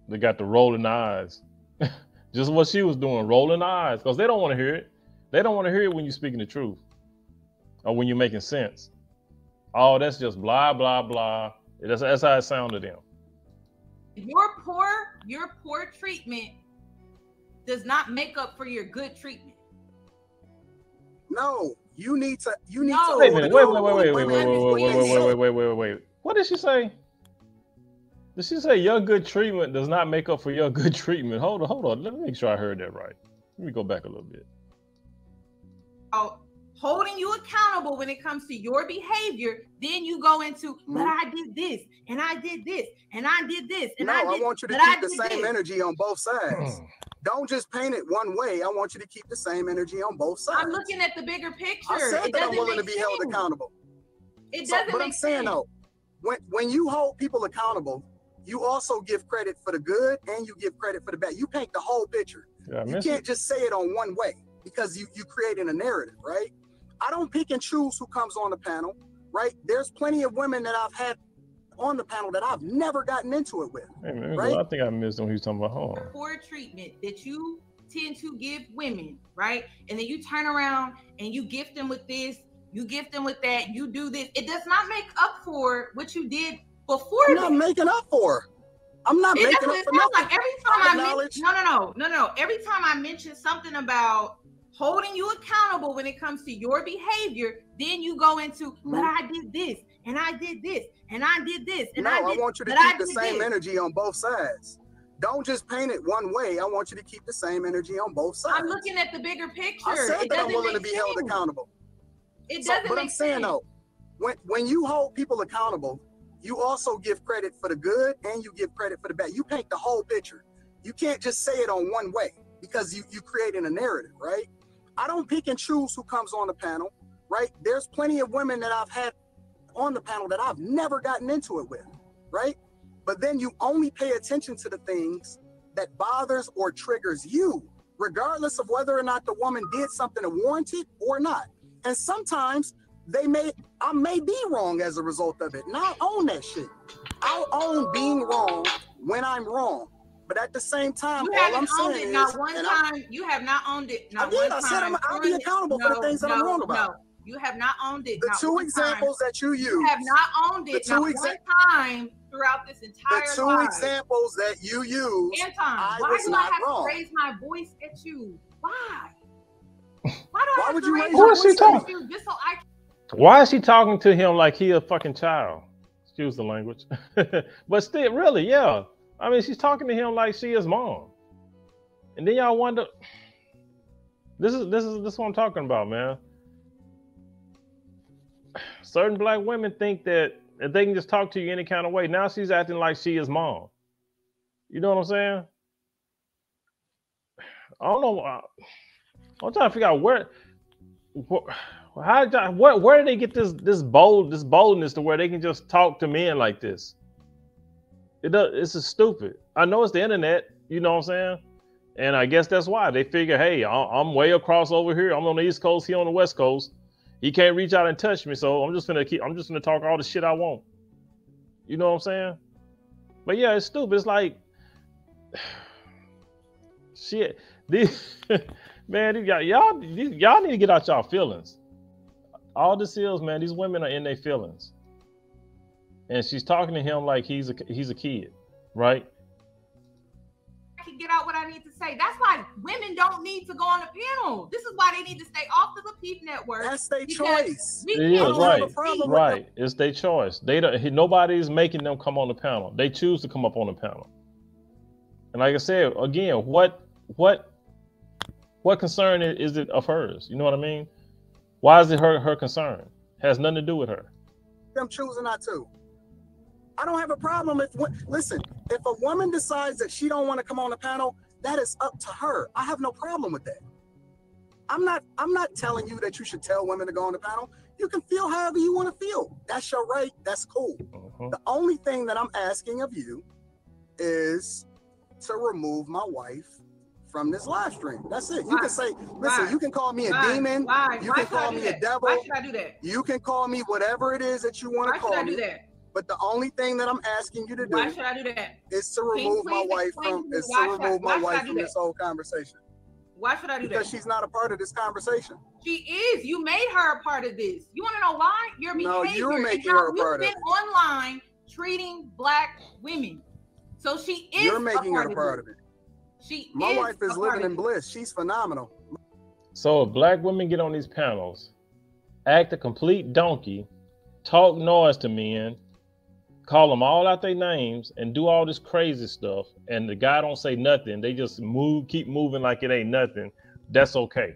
S1: They got the rolling eyes. Just what she was doing, rolling eyes. Because they don't want to hear it. They don't want to hear it when you're speaking the truth. Or when you're making sense. Oh, that's just blah, blah, blah. That's how it sounded to them.
S2: Your poor treatment does not make up for your good treatment.
S7: No, you need to.
S1: Wait a minute. Wait. What did she say? Did she say your good treatment does not make up for your good treatment? Hold on. Let me make sure I heard that right. Let me go back a little bit.
S2: Oh. Holding you accountable when it comes to your behavior, then you go into, but I did this, and I did this, and I did this, and I want you to keep the same
S7: energy on both sides. Don't just paint it one way. I want you to keep the same energy on both sides.
S2: I'm looking at the bigger picture.
S7: I said that I'm willing to be held accountable.
S2: It doesn't.
S7: But I'm saying though, when you hold people accountable, you also give credit for the good and you give credit for the bad. You paint the whole picture. You can't just say it on one way because you creating a narrative, right? I don't pick and choose who comes on the panel, right? There's plenty of women that I've had on the panel that I've never gotten into it with.
S1: Hey, man, right? I think I missed when he was talking about
S2: poor treatment that you tend to give women, right? And then you turn around and you gift them with this, you gift them with that, you do this. It does not make up for what you did before.
S7: I'm not making up for. I'm not making up for nothing.
S2: Like every time no. Every time I mention something about holding you accountable when it comes to your behavior, then you go into, but I did this, and I did this, and I did this, and I
S7: want you to keep the same energy on both sides. Don't just paint it one way. I want you to keep the same energy on both sides.
S2: I'm looking at the bigger picture.
S7: I said that I'm willing to be held accountable.
S2: It doesn't make sense.
S7: But I'm saying though, when you hold people accountable, you also give credit for the good and you give credit for the bad. You paint the whole picture. You can't just say it on one way because you creating a narrative, right? I don't pick and choose who comes on the panel, right? There's plenty of women that I've had on the panel that I've never gotten into it with, right? But then you only pay attention to the things that bothers or triggers you, regardless of whether or not the woman did something to warrant it or not. And sometimes I may be wrong as a result of it. And I'll own that shit. I'll own being wrong when I'm wrong. But at the same time, all I'm saying is,
S2: not one time. You have not owned it. Not one time.
S7: I said I'll be accountable for the things that I'm wrong about.
S2: No, you have not owned it.
S7: The two examples that you use.
S2: You have not owned it. Not one time throughout this entire life.
S7: The two examples that you use.
S2: Anton, why do I have to raise my voice at you? Why? Why do I have to raise my voice at you? Just so I can...
S1: Why is she talking to him like he a fucking child? Excuse the language. But still, really, yeah. I mean, she's talking to him like she is mom. And then y'all wonder, this is what I'm talking about, man. Certain black women think that they can just talk to you any kind of way. Now she's acting like she is mom. You know what I'm saying? I don't know. I'm trying to figure out where did they get this boldness to where they can just talk to men like this? It's just stupid. I know it's the internet. You know what I'm saying? And I guess that's why they figure, hey, I'm way across over here. I'm on the East Coast. He on the West Coast. He can't reach out and touch me. So I'm just gonna talk all the shit I want. You know what I'm saying? But yeah, it's stupid. It's like, shit. Man, y'all need to get out y'all feelings. All this is, man, these women are in their feelings. And she's talking to him like he's a kid, right?
S2: I can get out what I need to say. That's why women don't need to go on the panel. This is why they need to stay off the Lapeef Network.
S7: That's their choice.
S1: It is, right. It's their choice. Nobody's making them come on the panel. They choose to come up on the panel. And like I said, again, what concern is it of hers? You know what I mean? Why is it her concern? Has nothing to do with her.
S7: Them choosing not to. I don't have a problem if a woman decides that she don't want to come on the panel, that is up to her. I have no problem with that. I'm not telling you that you should tell women to go on the panel. You can feel however you want to feel. That's your right. That's cool. The only thing that I'm asking of you is to remove my wife from this live stream. That's it. You can say, listen, you can call me a demon. You can call me a devil.
S2: Why should I do that?
S7: You can call me whatever it is that you want to call me.
S2: Why should I do that?
S7: But the only thing that I'm asking you to do,
S2: why should I do that?
S7: Is to remove my wife from this whole conversation.
S2: Why should I do that?
S7: Because she's not a part of this conversation.
S2: She is. You made her a part of this. You want to know why? Your behavior.
S7: No, you're making her a part of it.
S2: You've been online treating black women. So she is.
S7: You're making her a part of it. My wife is living in bliss. She's phenomenal.
S1: So if black women get on these panels, act a complete donkey, talk noise to men, call them all out their names, and do all this crazy stuff, and the guy don't say nothing, they just keep moving like it ain't nothing, that's okay.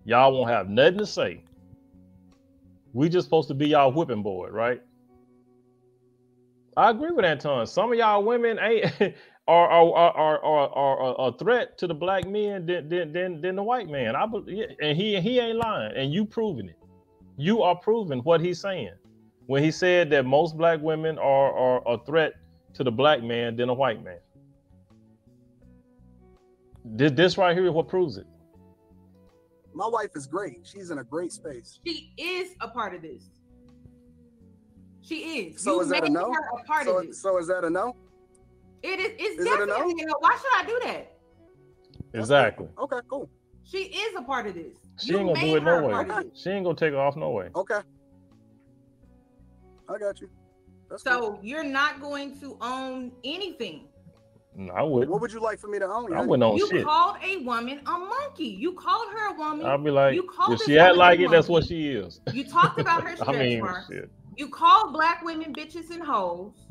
S1: Y'all won't have nothing to say. We just supposed to be y'all whipping board, right? I agree with Anton. Some of y'all women are a threat to the black men than the white man. I believe, and he ain't lying, and you proving it. You are proving what he's saying when he said that most black women are a threat to the black man than a white man. This right here is what proves it.
S7: My wife is great. She's in a great space.
S2: She is a part of this. She is.
S7: So is that a no? So is that a no?
S2: It is. It's definitely a no. Why should I do that?
S1: Exactly.
S7: Okay, cool.
S2: She is a part of this.
S1: She ain't gonna do it no way. She ain't gonna take her off no way.
S7: Okay. I got you.
S2: That's so you're not going to own anything.
S1: No, I wouldn't.
S7: What would you like for me to own?
S1: I wouldn't own shit.
S2: You called a woman a monkey. You called her a woman.
S1: I'll be like, if she act like it, that's what she is.
S2: You talked about her stretch marks. Shit. You called black women bitches and hoes.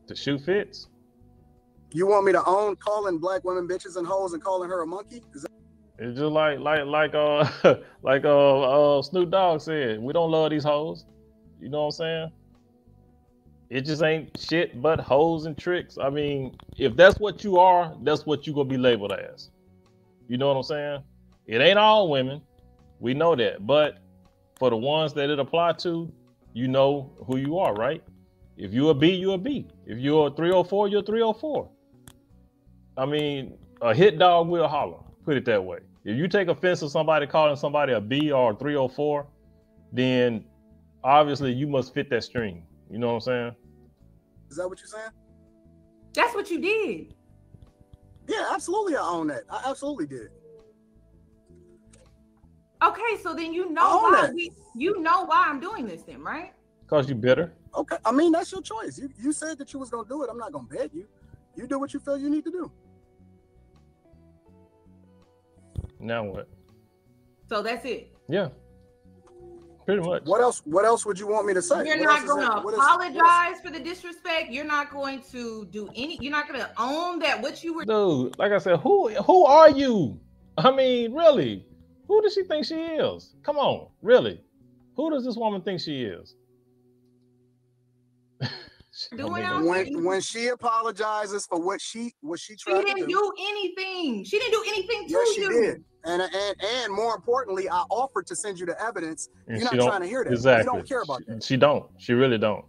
S1: The shoe fits.
S7: You want me to own calling black women bitches and hoes and calling her a monkey?
S1: It's just like Snoop Dogg said, we don't love these hoes. You know what I'm saying? It just ain't shit but hoes and tricks. I mean, if that's what you are, that's what you gonna be labeled as. You know what I'm saying? It ain't all women. We know that. But for the ones that it apply to, you know who you are, right? If you're a B, you're a B. If you're a 304, you're a 304. I mean, a hit dog will holler. Put it that way. If you take offense to somebody calling somebody a B or a 304, then obviously you must fit that string. You know what I'm saying?
S7: Is that what you're saying?
S2: That's what you did.
S7: Yeah, absolutely. I own that. I absolutely did.
S2: Okay, so then you know why you know why I'm doing this then, right?
S1: Because you bitter.
S7: Okay, I mean, that's your choice. You said that you was gonna do it. I'm not gonna beg you. You do what you feel you need to do.
S1: Now what?
S2: So that's it.
S1: Yeah. Pretty much.
S7: What else? What else would you want me to say?
S2: You're not going to apologize for the disrespect. You're not going to do any. You're not going to own that what you were.
S1: Dude, like I said, who are you? I mean, really, who does she think she is? Come on, really, who does this woman think she is?
S7: When she apologizes for what she tried to do.
S2: She didn't do anything. She didn't do anything to you.
S7: Yes, she did. And more importantly, I offered to send you the evidence.
S1: And
S7: you're not trying to hear that.
S1: Exactly.
S7: You don't care about that.
S1: She don't. She really don't.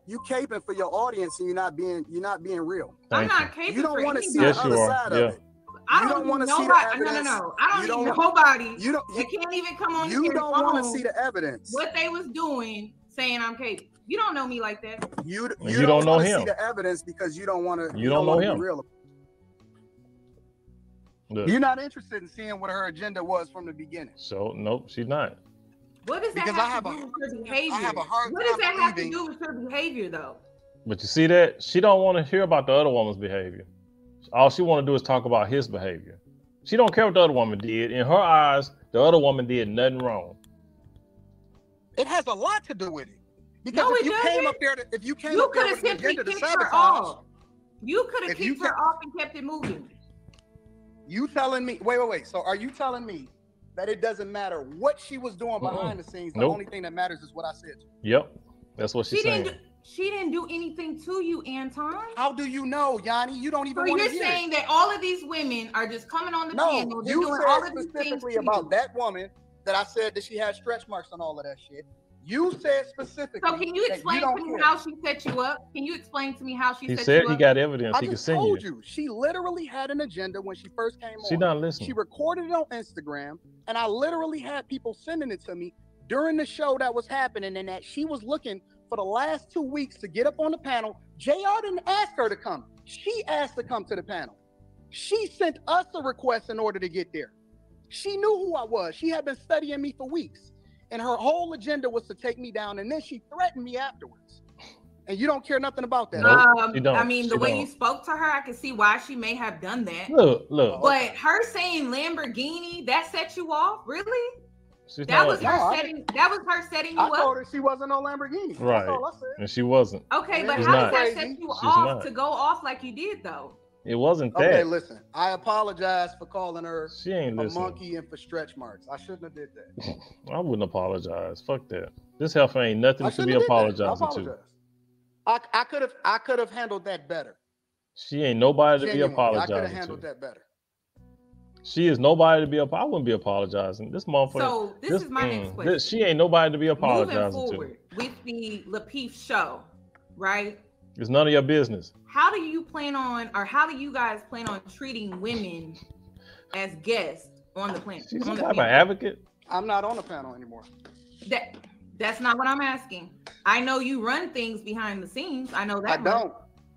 S7: You caping for your audience and you're not being real.
S2: I'm not caping.
S7: You don't want to see
S1: yes,
S7: the other side of it.
S2: I don't want to see the evidence. No. I don't need nobody. You can't even come on.
S7: You don't want to see the evidence.
S2: What they was doing, saying I'm caping. You don't know me like that.
S7: You don't know him. See the evidence because you don't want to.
S1: You don't know him.
S7: Real.
S1: Look.
S7: You're not interested in seeing what her agenda was from the beginning.
S1: So nope, she's not.
S2: What does that have to do with her behavior?
S7: I have a hard
S2: what does that have to do with her behavior, though?
S1: But you see that she don't want to hear about the other woman's behavior. All she want to do is talk about his behavior. She don't care what the other woman did. In her eyes, the other woman did nothing wrong.
S7: It has a lot to do with it. Because
S2: no,
S7: if you came up there,
S2: you could have simply kicked her off. You could have kicked her off and kept it moving.
S7: You telling me? Wait. So are you telling me that it doesn't matter what she was doing behind the scenes? The only thing that matters is what I said.
S1: Yep, that's what she's saying.
S2: She didn't do anything to you, Anton.
S7: How do you know, Yanni? You don't even.
S2: So you're saying that all of these women are just coming on the channel.
S7: You said specifically about that woman that I said that she had stretch marks on all of that shit. You said specifically.
S2: So can you explain to me how she set you up? Can you explain to me how she set you up?
S1: He said he got evidence. He could send you.
S7: I just told you. She literally had an agenda when she first came on.
S1: She not listening.
S7: She recorded it on Instagram, and I literally had people sending it to me during the show that was happening, and that she was looking for the last 2 weeks to get up on the panel. JR didn't ask her to come. She asked to come to the panel. She sent us a request in order to get there. She knew who I was. She had been studying me for weeks. And her whole agenda was to take me down, and then she threatened me afterwards. And you don't care nothing about that.
S2: I mean, the way you spoke to her, I can see why she may have done that.
S1: Look.
S2: But her saying Lamborghini, that set you off? Really? That was her setting you up?
S7: I told her she wasn't no Lamborghini.
S1: Right.
S7: That's all I said.
S1: And she wasn't.
S2: Okay, but how does that set you off to go off like you did, though?
S1: It wasn't that.
S7: Okay, listen. I apologize for calling her
S1: a
S7: monkey and for stretch marks. I shouldn't have did that.
S1: I wouldn't apologize. Fuck that. This heifer ain't nothing to be apologizing to.
S7: I could have handled that better.
S1: She ain't nobody to be apologizing to.
S7: I could have handled that better.
S1: She is nobody to be I wouldn't be apologizing. This motherfucker.
S2: So this is my next question.
S1: She ain't nobody to be apologizing
S2: Moving forward with the Lapeef show, right?
S1: It's none of your business.
S2: How do you guys plan on treating women as guests on the planet?
S1: She's some type of advocate.
S7: I'm not on the panel anymore.
S2: That's not what I'm asking. I know you run things behind the scenes. I know that.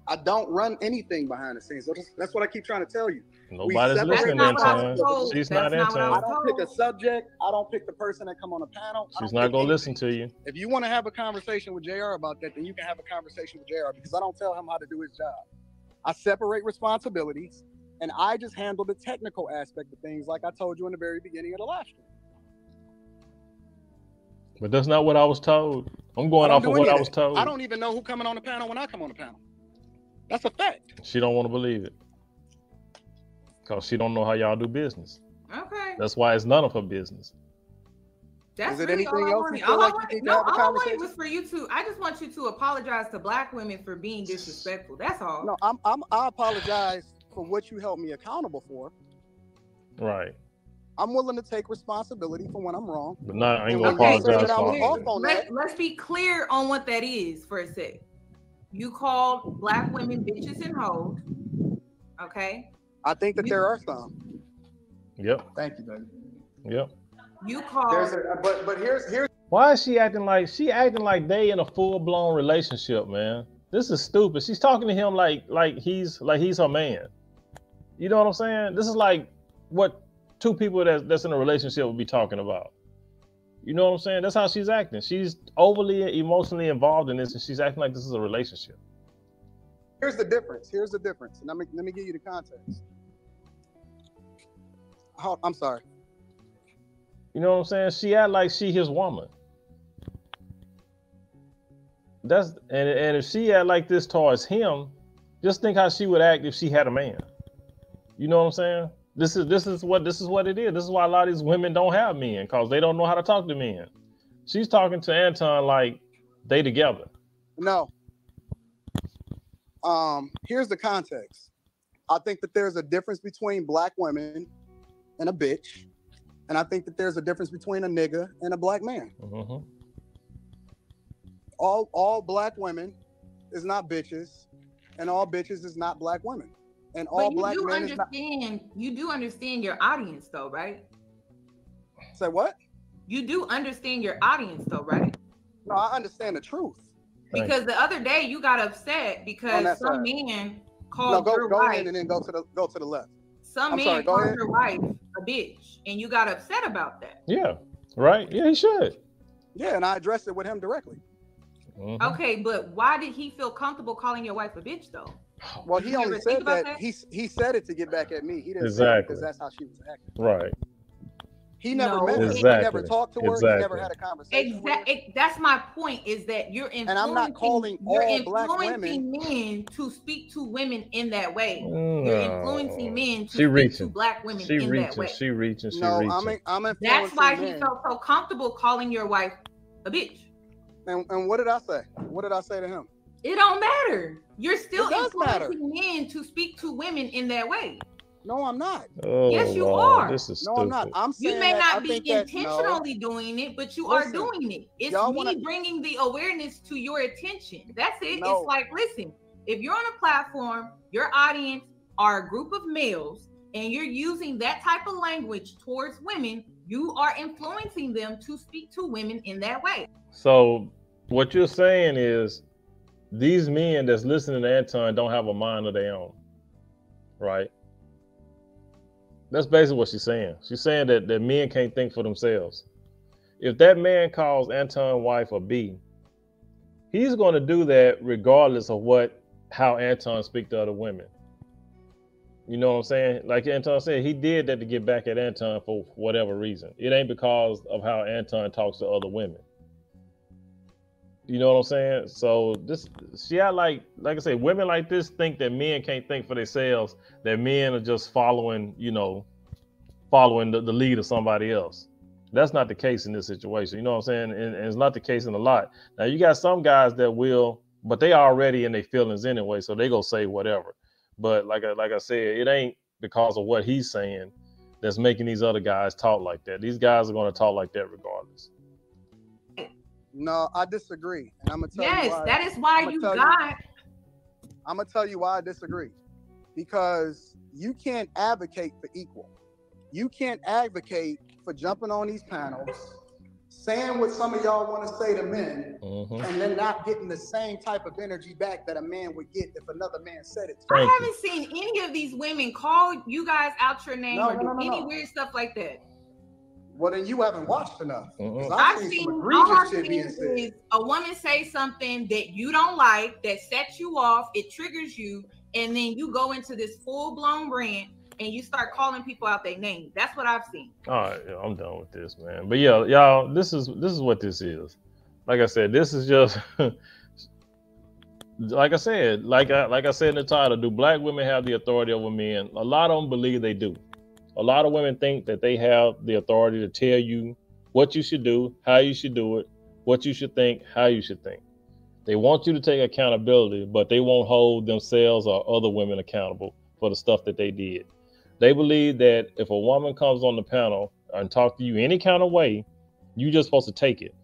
S7: I don't run anything behind the scenes. That's what I keep trying to tell you.
S1: Nobody's listening, Anton. She's not Anton.
S7: I don't pick a subject. I don't pick the person that come on the panel.
S1: She's not going to listen to you.
S7: If you want to have a conversation with JR about that, then you can have a conversation with JR, because I don't tell him how to do his job. I separate responsibilities, and I just handle the technical aspect of things, like I told you in the very beginning of the live stream.
S1: But that's not what I was told. I'm going off of what I was told.
S7: I don't even know who's coming on the panel when I come on the panel. That's a fact.
S1: She don't want to believe it, because she don't know how y'all do business.
S2: Okay.
S1: That's why it's none of her business.
S2: That's
S7: Is it
S2: really
S7: anything
S2: all
S7: else
S2: I
S7: you
S2: wanted.
S7: feel like you need to have a
S2: all I wanted
S7: conversation?
S2: was for you to. I just want you to apologize to Black women for being disrespectful. That's all.
S7: No, I apologize for what you held me accountable for.
S1: Right.
S7: I'm willing to take responsibility for when I'm wrong.
S1: But not, I ain't gonna apologize for
S2: it. Let's be clear on what that is for a sec. You called Black women bitches and hoes. Okay.
S7: I think that there are some.
S1: Yep.
S7: Thank you, baby.
S1: Yep.
S2: You called.
S7: But here's.
S1: Why is she acting like they in a full-blown relationship, man? This is stupid. She's talking to him like he's her man. You know what I'm saying? This is like what two people that's in a relationship would be talking about. You know what I'm saying? That's how she's acting. She's overly emotionally involved in this, and she's acting like this is a relationship.
S7: Here's the difference. And let me give you the context. I'm sorry.
S1: You know what I'm saying? She act like she his woman. and if she act like this towards him, just think how she would act if she had a man. You know what I'm saying? This is what it is. This is why a lot of these women don't have men, because they don't know how to talk to men. She's talking to Anton like they together.
S7: No. Here's the context. I think that there's a difference between black women and a bitch, and I think that there's a difference between a nigga and a black man.
S1: Mm-hmm.
S7: All black women is not bitches, and all bitches is not black women, and all black men is not.
S2: You do understand your audience, though, right?
S7: Say what?
S2: You do understand your audience, though, right?
S7: No, I understand the truth.
S2: Because the other day you got upset because some man called your
S7: go
S2: wife.
S7: in and then go to the left.
S2: Some man called your wife a bitch, and you got upset about that.
S1: Yeah, right. Yeah, he should.
S7: Yeah, and I addressed it with him directly.
S1: Mm-hmm.
S2: Okay, but why did he feel comfortable calling your wife a bitch, though?
S7: Well, he only said that. He said it to get back at me. He didn't say it because that's how she was acting.
S1: Right.
S7: He never met her.
S1: Exactly.
S7: He never talked to her. He never had a conversation with her.
S2: That's my point, is that you're influencing,
S7: and I'm not calling all black women
S2: men to speak to women in that way.
S1: No.
S2: You're influencing men to speak to black women in that way.
S1: She reaching.
S7: I'm influencing
S2: That's why he
S7: men.
S2: felt so comfortable calling your wife a bitch.
S7: And what did I say? What did I say to him?
S2: It don't matter. You're still influencing men to speak to women in that way.
S7: No, I'm not.
S1: Oh,
S2: yes, you
S1: Lord,
S2: are.
S1: This is
S7: no,
S1: stupid.
S7: I'm not. I'm saying
S2: you may
S7: that
S2: not be intentionally doing it, but you are doing it. It's me bringing the awareness to your attention. That's it.
S7: No.
S2: It's like, listen, if you're on a platform, your audience are a group of males, and you're using that type of language towards women, you are influencing them to speak to women in that way.
S1: So what you're saying is these men that's listening to Anton don't have a mind of their own, right? That's basically what she's saying. She's saying that men can't think for themselves. If that man calls Anton's wife a B, he's going to do that regardless of how Anton speaks to other women. You know what I'm saying? Like Anton said, he did that to get back at Anton for whatever reason. It ain't because of how Anton talks to other women. You know what I'm saying? So like I say, women like this think that men can't think for themselves, that men are just following the lead of somebody else. That's not the case in this situation. You know what I'm saying? And it's not the case in a lot. Now you got some guys that will, but they already in their feelings anyway, so they gonna say whatever. But like I said, it ain't because of what he's saying that's making these other guys talk like that. These guys are gonna talk like that regardless.
S7: No, I disagree. And I'm gonna tell you why.
S2: That is why
S7: I'm gonna tell you why I disagree. Because you can't advocate for equal. You can't advocate for jumping on these panels, saying what some of y'all want to say to men, and then not getting the same type of energy back that a man would get if another man said it.
S2: I haven't seen any of these women call you guys out your name or do any weird stuff like that.
S7: Well, then you haven't watched enough.
S2: I've seen some egregious shit being said. A woman say something that you don't like, that sets you off, it triggers you, and then you go into this full-blown rant and you start calling people out their name. That's what I've seen.
S1: All right, I'm done with this, man. But yeah, y'all, this is what this is. Like I said, this is just like I said in the title. Do black women have the authority over men? A lot of them believe they do. A lot of women think that they have the authority to tell you what you should do, how you should do it, what you should think, how you should think. They want you to take accountability, but they won't hold themselves or other women accountable for the stuff that they did. They believe that if a woman comes on the panel and talk to you any kind of way, you just supposed to take it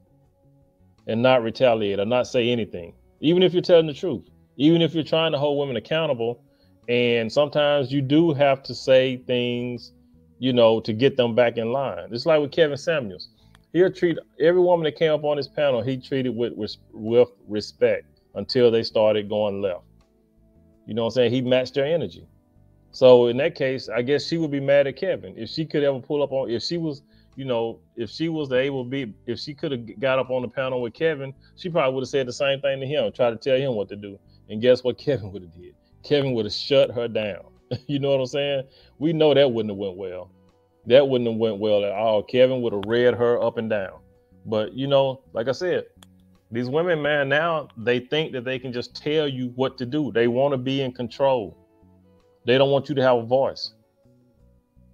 S1: and not retaliate or not say anything, even if you're telling the truth, even if you're trying to hold women accountable. And sometimes you do have to say things, to get them back in line. It's like with Kevin Samuels. He'll treat every woman that came up on his panel, he treated with respect until they started going left. You know what I'm saying? He matched their energy. So in that case, I guess she would be mad at Kevin. If she could ever pull up on, if she could have got up on the panel with Kevin, she probably would have said the same thing to him, try to tell him what to do. And guess what Kevin would have did? Kevin would have shut her down. You know what I'm saying? We know that wouldn't have went well. That wouldn't have went well at all. Kevin would have read her up and down. But like I said, These women, man, now they think that they can just tell you what to do. They want to be in control. They don't want you to have a voice.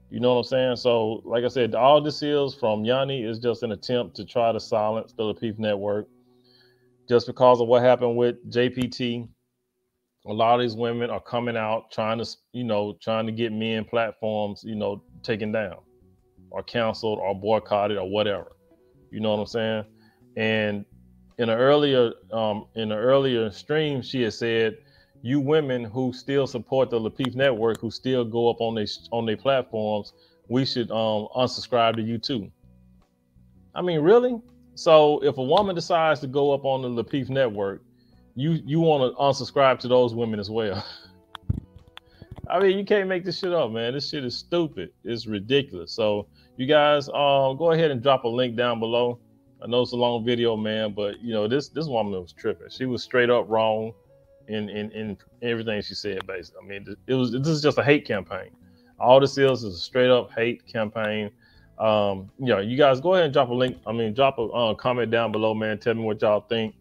S1: You know what I'm saying? So, like I said, all this is from Yanni is just an attempt to try to silence the Lapeef Network. Just because of what happened with JPT, a lot of these women are coming out trying to get men platforms, taken down or canceled or boycotted or whatever. You know what I'm saying? And in an earlier stream, she had said, you women who still support the Lapeef Network, who still go up on their platforms, we should unsubscribe to you too. I mean, really? So if a woman decides to go up on the Lapeef Network, you want to unsubscribe to those women as well. I mean, you can't make this shit up, man. This shit is stupid. It's ridiculous. So you guys go ahead and drop a link down below. I know it's a long video, man, but this woman was tripping. She was straight up wrong in everything she said, basically. I mean, this is just a hate campaign. All this is a straight up hate campaign. You guys go ahead and drop a link. I mean, drop a comment down below, man. Tell me what y'all think.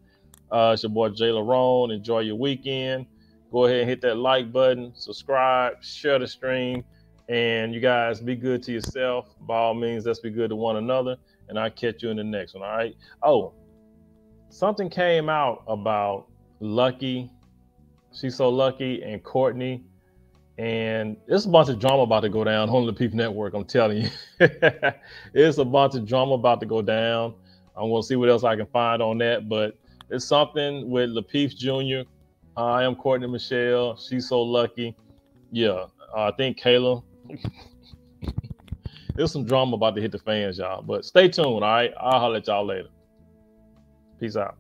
S1: It's your boy Jay Larone. Enjoy your weekend. Go ahead and hit that like button, subscribe, share the stream, and you guys be good to yourself. By all means, let's be good to one another, and I'll catch you in the next one, all right? Oh, something came out about Lucky, She's So Lucky, and Courtney, and there's a bunch of drama about to go down on the Lapeef Network, I'm telling you. It's a bunch of drama about to go down. I'm going to see what else I can find on that, but it's something with Lapeef Jr., I am Courtney Michelle. She's So Lucky. Yeah, I think Kayla. There's some drama about to hit the fans, y'all. But stay tuned, all right? I'll holler at y'all later. Peace out.